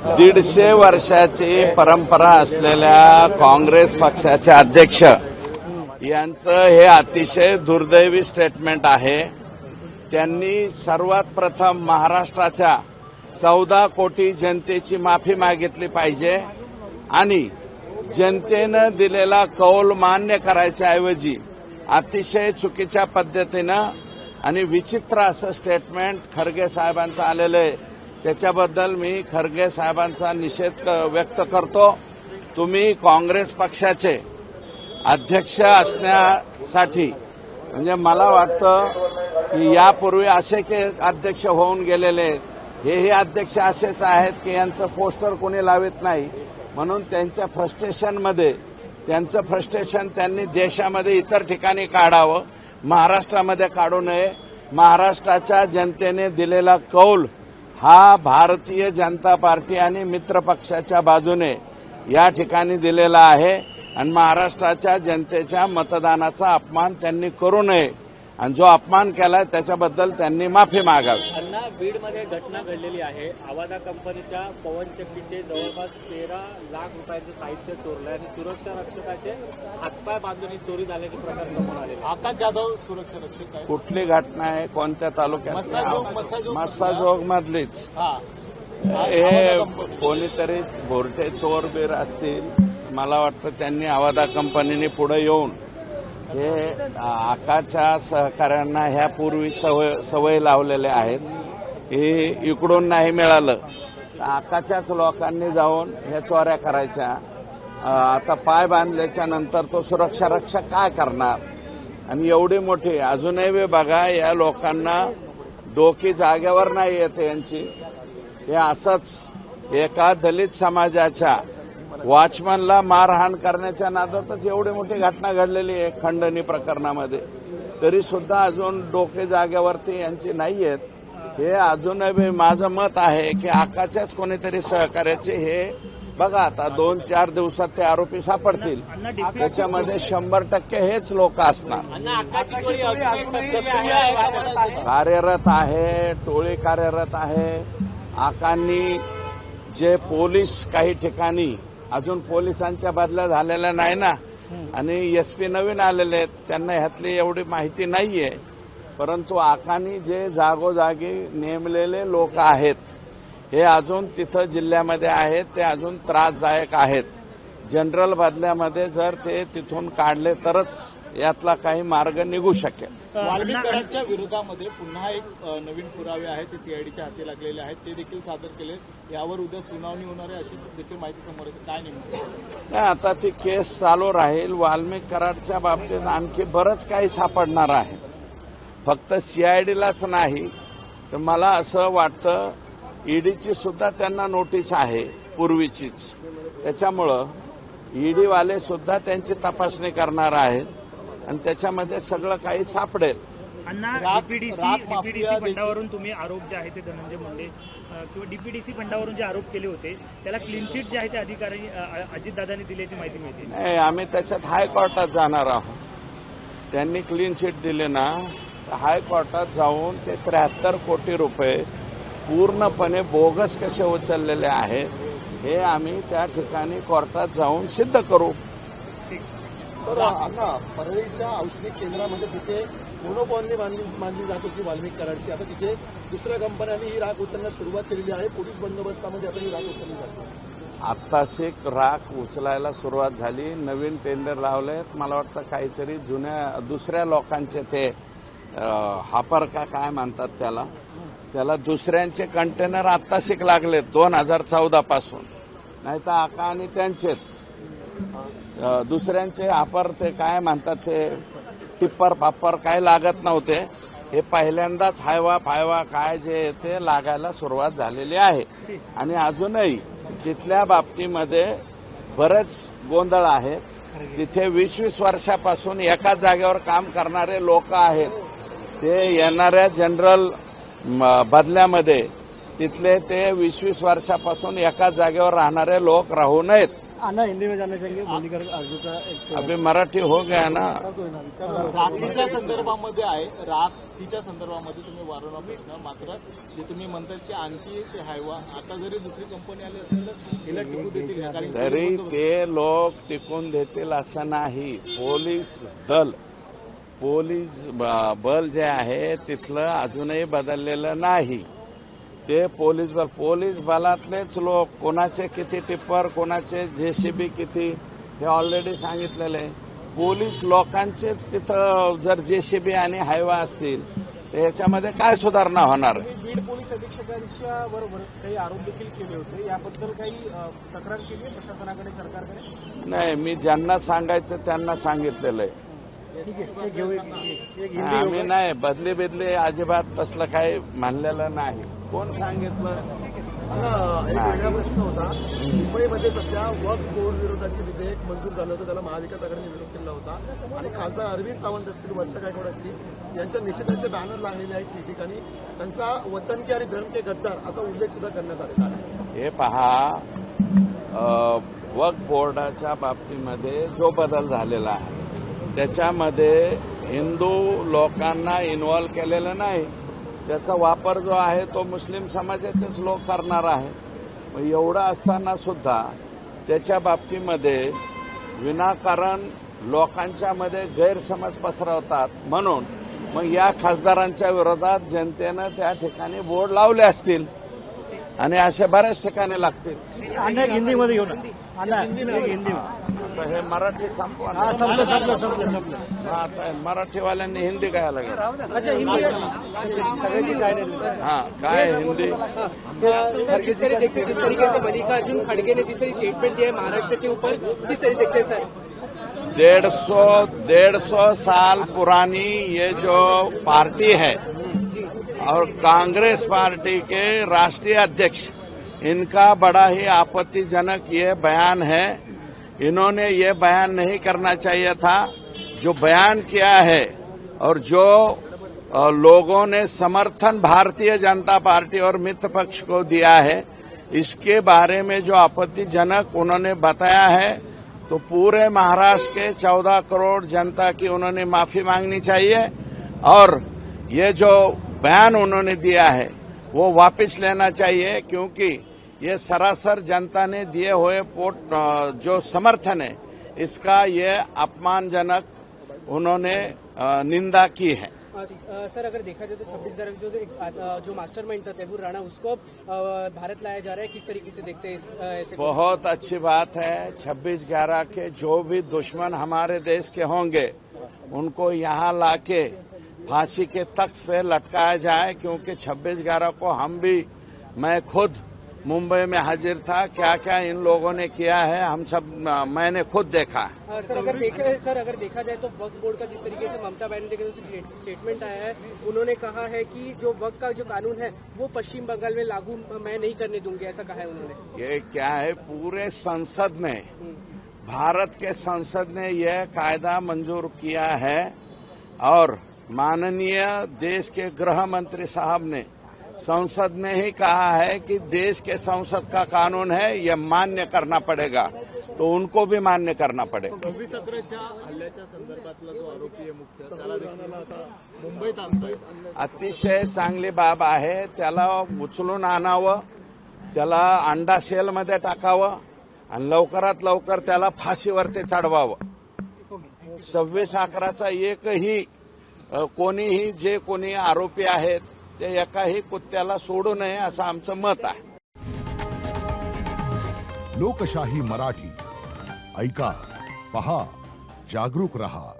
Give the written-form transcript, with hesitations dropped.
150 वर्षाची परंपरा असलेल्या काँग्रेस पक्षाचे अध्यक्ष यांचं हे अतिशय दुर्दैवी स्टेटमेंट आहे। त्यांनी सर्वात प्रथम महाराष्ट्राच्या 14 कोटी जनतेची माफी मागितली पाहिजे आणि जनतेनं दिलेला कौल मान्य करायच्या ऐवजी अतिशय चुकीच्या पद्धतीनं आणि विचित्र असं स्टेटमेंट खरगे साहेबांचं आलेलं आहे। त्याच्याबद्दल मी खरगे साहेबांचा निषेध व्यक्त करतो। तुम्ही काँग्रेस पक्षाचे अध्यक्ष असण्यासाठी म्हणजे मला वाटतं की यापूर्वी असे के अध्यक्ष होऊन गेलेले हेही अध्यक्ष असेच आहेत की यांचं पोस्टर कोणी लावित नाही, म्हणून त्यांच्या फ्रस्ट्रेशनमध्ये त्यांचं फ्रस्ट्रेशन त्यांनी देशामध्ये इतर ठिकाणी काढावं, महाराष्ट्रामध्ये काढू नये। महाराष्ट्राच्या जनतेने दिलेला कौल हा भारतीय जनता पार्टी आणि मित्र पक्षाच्या बाजूने या ठिकाणी दिलेला आहे आणि महाराष्ट्राच्या जनतेच्या मतदानाचा अपमान त्यांनी करू नये आणि जो अपमान केलाय त्याच्याबद्दल त्यांनी माफी मागावी। अण्णा, बीडमध्ये घटना घडलेली आहे। आवादा कंपनीच्या पवनचक्कीचे जवळपास 13 लाख रुपयाचं साहित्य चोरलं आणि सुरक्षा रक्षकाचे हातपाय बांधून ही चोरी झाल्याचे प्रकार समोर आले। आकाश जाधव सुरक्षा रक्षक आहे। कुठली घटना आहे, कोणत्या तालुक्यात? मस्साजोग मधलीच। हे कोणीतरी भोरटे चोर बीर असतील, मला वाटतं त्यांनी आवादा कंपनीने पुढे येऊन हे आकाच्या सहकाऱ्यांना ह्या पूर्वी सवय लावलेल्या आहेत। हे इकडून नाही मिळालं आकाच्याच लोकांनी जाऊन ह्या चोऱ्या करायच्या। आता पाय बांधल्याच्या नंतर तो सुरक्षा रक्षक काय करणार? आणि एवढी मोठी अजूनही बघा, या लोकांना डोकी जागेवर नाही येते यांची। हे असंच एका दलित समाजाच्या वॉचमनला मारहाण करण्याच्या नादातच एवढी मोठी घटना घडलेली आहे खंडणी प्रकरणामध्ये, तरी सुद्धा अजून डोके जागेवरती यांची नाहीयेत। हे अजूनही माझं मत आहे की आकाच्याच कोणीतरी सहकार्याचे हे बघा, आता 2-4 दिवसात ते आरोपी सापडतील, त्याच्यामध्ये 100% हेच लोक असणार। कार्यरत आहे, टोळी कार्यरत आहे। आकांनी जे पोलीस काही ठिकाणी अजून पोलिसांच्या बदल्या झालेल्या नाही ना, आणि एसपी नवीन आलेले आहेत, त्यांना ह्यातली एवढी माहिती नाहीये, परंतु आकांनी जे जागोजागी नेमलेले लोक आहेत हे अजून तिथं जिल्ह्यामध्ये आहेत, ते अजून त्रासदायक आहेत। जनरल बदल्यामध्ये जर ते तिथून काढले तरच यातला काही मार्ग निघू शकेल। वाल्मिकांच्या विरोधामध्ये पुन्हा एक नवीन पुरावे आहेत, ते सीआयडीच्या हाती लागलेले आहेत, ते देखील सादर केले। यावर उद्या सुनावणी होणार आहे अशी देखील माहिती समोर येते। काय नेमकं नाही, आता ती केस चालू राहील। वाल्मिक कराडच्या बाबतीत आणखी बरंच काही सापडणार आहे, फक्त सीआयडीलाच नाही तर मला असं वाटतं ईडीची सुद्धा त्यांना नोटीस आहे पूर्वीचीच, त्याच्यामुळं ईडीवाले सुद्धा त्यांची तपासणी करणार आहेत आणि त्याच्यामध्ये सगळं काही सापडेल। डीपीडीसी फंडावरून तुम्ही आरोप जे आहे ते धनंजय मुंडे किंवा डीपीडीसी फंडावरून जे आरोप केले होते त्याला क्लीन चिट जे आहे ते अधिकारी अजितदादांनी दिल्याची माहिती मिळते। नाही, आम्ही त्याच्यात हायकोर्टात जाणार आहोत। त्यांनी क्लीन चिट दिले ना, हायकोर्टात जाऊन ते 73 कोटी रुपये पूर्णपणे बोगस कसे उचललेले आहेत हे आम्ही त्या ठिकाणी कोर्टात जाऊन सिद्ध करू। सर, अण्णा, परळीच्या औषधी केंद्रामध्ये जिथे मोनोपॉली मानली जात होती वाल्मिक कराडची, आता तिथे दुसऱ्या कंपन्यांनी ही राख उचलण्यास सुरुवात केलेली आहे। पोलीस बंदोबस्तामध्ये आता ही राख उचलली जाते। आत्ताशी राख उचलायला सुरुवात झाली, नवीन टेंडर लावले। मला वाटतं काहीतरी जुन्या दुसऱ्या लोकांचे ते हापर का काय म्हणतात त्याला दुसऱ्यांचे कंटेनर आत्ताशीक लागले 2014 पासून, नाही तर आका आणि त्यांचेच दुसऱ्यांचे हापर ते काय म्हणतात ते टिप्पर पाप्पर काय लागत नव्हते। हे पहिल्यांदाच हायवा फायवा काय जे ते लागायला सुरुवात झालेली आहे आणि अजूनही तिथल्या बाबतीमध्ये बरेच गोंधळ आहे। तिथे 20-20 वर्षापासून एकाच जागेवर काम करणारे लोक आहेत, ते येणाऱ्या जनरल बदल्यामध्ये तिथले ते 20-20 वर्षापासून एकाच जागेवर राहणारे लोक राहू नयेत। आना हिंदी में जानना चाहेंगे मोदीकर अर्जुन का एक अभी मराठी हो गया ना. राखीच्या संदर्भामध्ये आहे. राखीच्या संदर्भामध्ये तुम्ही वारंवार प्रश्न, मात्र जे तुम्ही म्हणतात की आणखी ते हायवा आता जरी दुसरी कंपनी आली असेल तर हिला टिकू देतील का? कारण तरी ते लोक टिकून देतील असं नाही. पोलीस बल जे आहे तिथलं अजूनही बदललेलं नाही. ते पोलीस बलातलेच लोक, कोणाचे किती टिप्पर, कोणाचे जेसीबी किती, हे ऑलरेडी सांगितलेलं आहे. पोलीस लोकांचेच तिथं जर जेसीबी आणि हायवा असतील तर ह्याच्यामध्ये काय सुधारणा होणार. बीड पोलीस अधीक्षकांच्या बरोबर काही आरोप देखील केले होते. याबद्दल काही तक्रार केली आहे प्रशासनाकडे, सरकारकडे? नाही, मी ज्यांना सांगायचं त्यांना सांगितलेलं आहे. आम्ही नाही बदली अजिबात तसलं काही मानलेलं नाही. कोण सांगितलं? एक वेगळा प्रश्न होता. मुंबईमध्ये सध्या वक्फ बोर्ड विरोधाचे विधेयक मंजूर झालं होतं, त्याला महाविकास आघाडीने विरोध केला होता आणि खासदार अरविंद सावंत असतील, वर्षा गायकवाड असतील, यांच्या निषेधाचे बॅनर लागलेले आहेत ठिकठिकाणी. त्यांचा वतन के आणि धर्म के गद्दार असा उल्लेख सुद्धा करण्यात आलेला आहे. हे पहा, वक्फ बोर्डाच्या बाबतीमध्ये जो बदल झालेला आहे त्याच्यामध्ये हिंदू लोकांना इन्व्हॉल्व केलेलं नाही. त्याचा वापर जो आहे तो मुस्लिम समाजाचेच लोक करणार आहे. मग एवढं असताना सुद्धा त्याच्या बाबतीमध्ये विनाकारण लोकांच्या मध्ये गैरसमज पसरवतात. म्हणून मग या खासदारांच्या विरोधात जनतेनं त्या ठिकाणी बोर्ड लावले असतील आणि असे बऱ्याच ठिकाणी लागतील. हिंदीमध्ये घेऊ ना. हिंदी आता हे मराठी संपवा ना. आता मराठीवाल्यांनी हिंदी काय लागेल? हाँ, काय हिंदी? सर, किस तरह देखते हैं जिस तरीके से मल्लिकार्जुन खड़गे ने जिस तरह स्टेटमेंट दिया है महाराष्ट्र के ऊपर, किस तरह देखते हैं सर? 150 साल पुरानी ये जो पार्टी है और कांग्रेस पार्टी के राष्ट्रीय अध्यक्ष, इनका बड़ा ही आपत्तिजनक ये बयान है. इन्होंने ये बयान नहीं करना चाहिए था. जो बयान किया है और जो लोगों ने समर्थन भारतीय जनता पार्टी और मित्र पक्ष को दिया है, इसके बारे में जो आपत्तिजनक उन्होंने बताया है, तो पूरे महाराष्ट्र के 14 करोड़ जनता की उन्होंने माफी मांगनी चाहिए और ये जो बयान उन्होंने दिया है वो वापस लेना चाहिए. क्योंकि ये सरासर जनता ने दिए हुए जो समर्थन है इसका ये अपमानजनक उन्होंने निंदा की है. सर, अगर देखा जाए तो 26 तारीख जो मास्टरमाइंड था तैमूर राणा, उसको भारत लाया जा रहा है. किस तरीके से देखते हैं ऐसे? बहुत अच्छी बात है. 26/11 के जो भी दुश्मन हमारे देश के होंगे उनको यहाँ लाके फांसी के तख्त पे लटकाया जाए. क्योंकि 26/11 को मैं खुद मुंबई में हाजिर था. क्या क्या इन लोगों ने किया है मैंने खुद देखा. सर, अगर देखा जाए तो वक्फ बोर्ड का जिस तरीके से ममता बनर्जी के स्टेटमेंट आया है, उन्होंने कहा है कि जो वक्फ का जो कानून है वो पश्चिम बंगाल में लागू मैं नहीं करने दूंगी, ऐसा कहा है उन्होंने. ये क्या है, पूरे संसद ने, भारत के संसद ने यह कायदा मंजूर किया है और माननीय देश के गृह मंत्री साहब ने संसद में ही कहा है कि देश के संसद का कानून है, यह मान्य करना पड़ेगा. तो उनको भी मान्य करना पड़ेगा. 26/17च्या हल्ल्याच्या संदर्भातला जो आरोपी आहे मुख्य, त्याला देखील आता मुंबईत आणतायत. अतिशय चांगली बाब आहे. त्याला उचलून आणावं, त्याला अंडा सेलमध्ये टाकावं आणि लवकरात लवकर त्याला फाशीवरती चढवावं. 26/11चा एकही कोणी आरोपी आहेत ते एकाही कुत्त्याला सोडू नये असं आमचं मत आहे. लोकशाही मराठी ऐका, पहा, जागरूक रहा.